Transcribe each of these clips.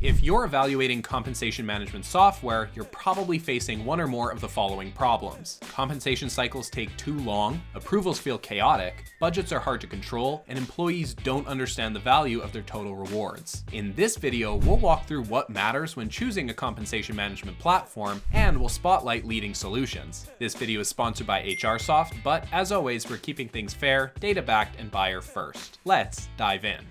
If you're evaluating compensation management software, you're probably facing one or more of the following problems. Compensation cycles take too long, approvals feel chaotic, budgets are hard to control, and employees don't understand the value of their total rewards. In this video, we'll walk through what matters when choosing a compensation management platform, and we'll spotlight leading solutions. This video is sponsored by HRSoft, but as always, we're keeping things fair, data-backed, and buyer first. Let's dive in.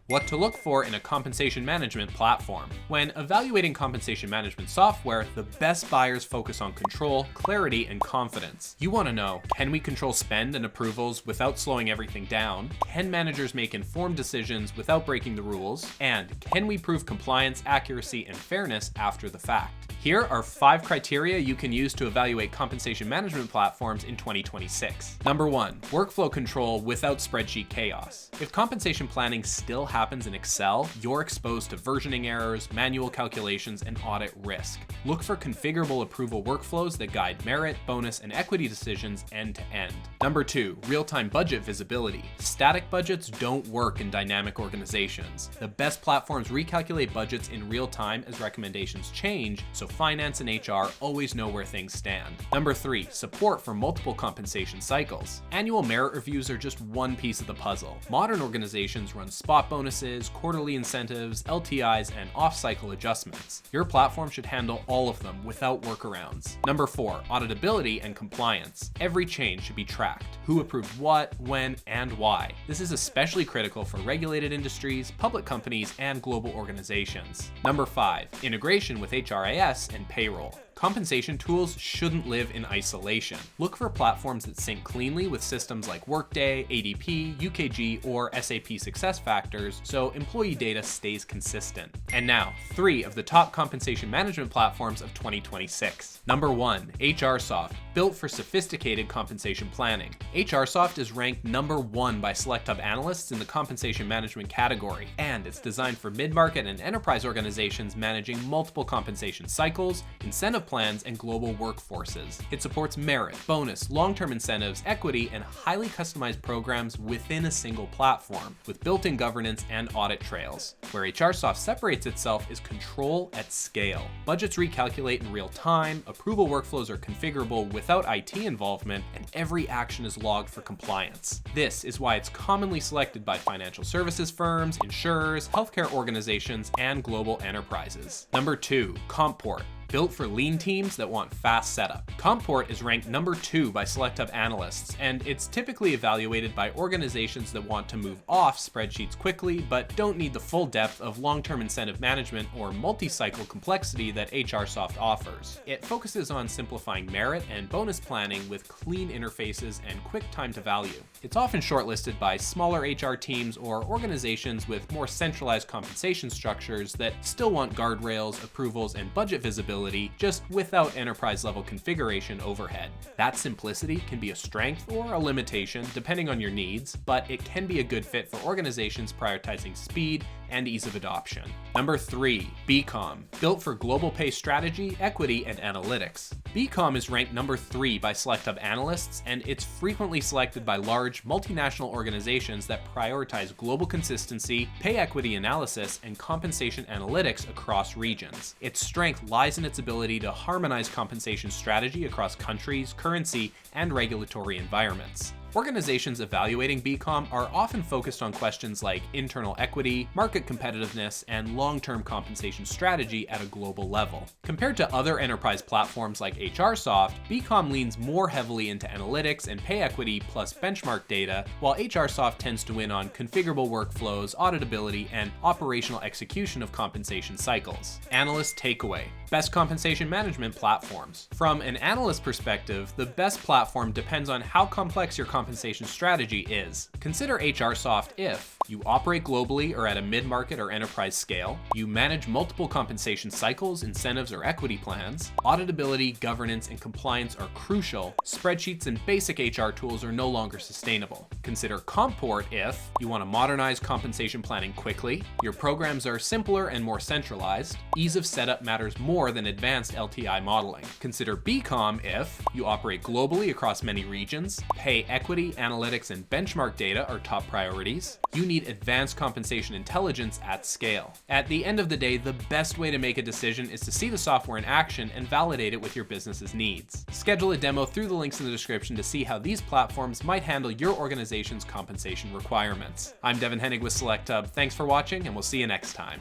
What to look for in a compensation management platform. When evaluating compensation management software, the best buyers focus on control, clarity, and confidence. You want to know, can we control spend and approvals without slowing everything down? Can managers make informed decisions without breaking the rules? And can we prove compliance, accuracy, and fairness after the fact? Here are 5 criteria you can use to evaluate compensation management platforms in 2026. Number 1, workflow control without spreadsheet chaos. If compensation planning still happens in Excel, you're exposed to versioning errors, manual calculations, and audit risk. Look for configurable approval workflows that guide merit, bonus, and equity decisions end to end. Number 2, real-time budget visibility. Static budgets don't work in dynamic organizations. The best platforms recalculate budgets in real time as recommendations change, so finance and HR always know where things stand. Number 3, support for multiple compensation cycles. Annual merit reviews are just one piece of the puzzle. Modern organizations run spot bonuses, quarterly incentives, LTIs, and off-cycle adjustments. Your platform should handle all of them without workarounds. Number 4, auditability and compliance. Every change should be tracked. Who approved what, when, and why. This is especially critical for regulated industries, public companies, and global organizations. Number 5, integration with HRIS and payroll. Compensation tools shouldn't live in isolation. Look for platforms that sync cleanly with systems like Workday, ADP, UKG, or SAP SuccessFactors so employee data stays consistent. And now, 3 of the top compensation management platforms of 2026. Number 1, HRSoft, built for sophisticated compensation planning. HRSoft is ranked number 1 by SelectHub analysts in the compensation management category, and it's designed for mid-market and enterprise organizations managing multiple compensation cycles, incentive plans, and global workforces. It supports merit, bonus, long-term incentives, equity, and highly customized programs within a single platform, with built-in governance and audit trails. Where HRSoft separates itself is control at scale. Budgets recalculate in real time, approval workflows are configurable without IT involvement, and every action is logged for compliance. This is why it's commonly selected by financial services firms, insurers, healthcare organizations, and global enterprises. Number 2, Compport. Built for lean teams that want fast setup. Compport is ranked number 2 by SelectHub analysts, and it's typically evaluated by organizations that want to move off spreadsheets quickly but don't need the full depth of long-term incentive management or multi-cycle complexity that HRSoft offers. It focuses on simplifying merit and bonus planning with clean interfaces and quick time to value. It's often shortlisted by smaller HR teams or organizations with more centralized compensation structures that still want guardrails, approvals, and budget visibility, just without enterprise-level configuration overhead. That simplicity can be a strength or a limitation depending on your needs, but it can be a good fit for organizations prioritizing speed and ease of adoption. Number 3, beqom, built for global pay strategy, equity, and analytics. beqom is ranked number 3 by SelectHub analysts, and it's frequently selected by large multinational organizations that prioritize global consistency, pay equity analysis, and compensation analytics across regions. Its strength lies in its ability to harmonize compensation strategy across countries, currency, and regulatory environments. Organizations evaluating beqom are often focused on questions like internal equity, market competitiveness, and long-term compensation strategy at a global level. Compared to other enterprise platforms like HRSoft, beqom leans more heavily into analytics and pay equity plus benchmark data, while HRSoft tends to win on configurable workflows, auditability, and operational execution of compensation cycles. Analyst takeaway: best compensation management platforms. From an analyst perspective, the best platform depends on how complex your compensation compensation strategy is. Consider HRSoft if you operate globally or at a mid-market or enterprise scale, you manage multiple compensation cycles, incentives, or equity plans, auditability, governance, and compliance are crucial, spreadsheets and basic HR tools are no longer sustainable. Consider Compport if you want to modernize compensation planning quickly, your programs are simpler and more centralized, ease of setup matters more than advanced LTI modeling. Consider beqom if you operate globally across many regions, pay equity, analytics, and benchmark data are top priorities, you need advanced compensation intelligence at scale. At the end of the day, the best way to make a decision is to see the software in action and validate it with your business's needs. Schedule a demo through the links in the description to see how these platforms might handle your organization's compensation requirements. I'm Devin Hennig with SelectHub. Thanks for watching, and we'll see you next time.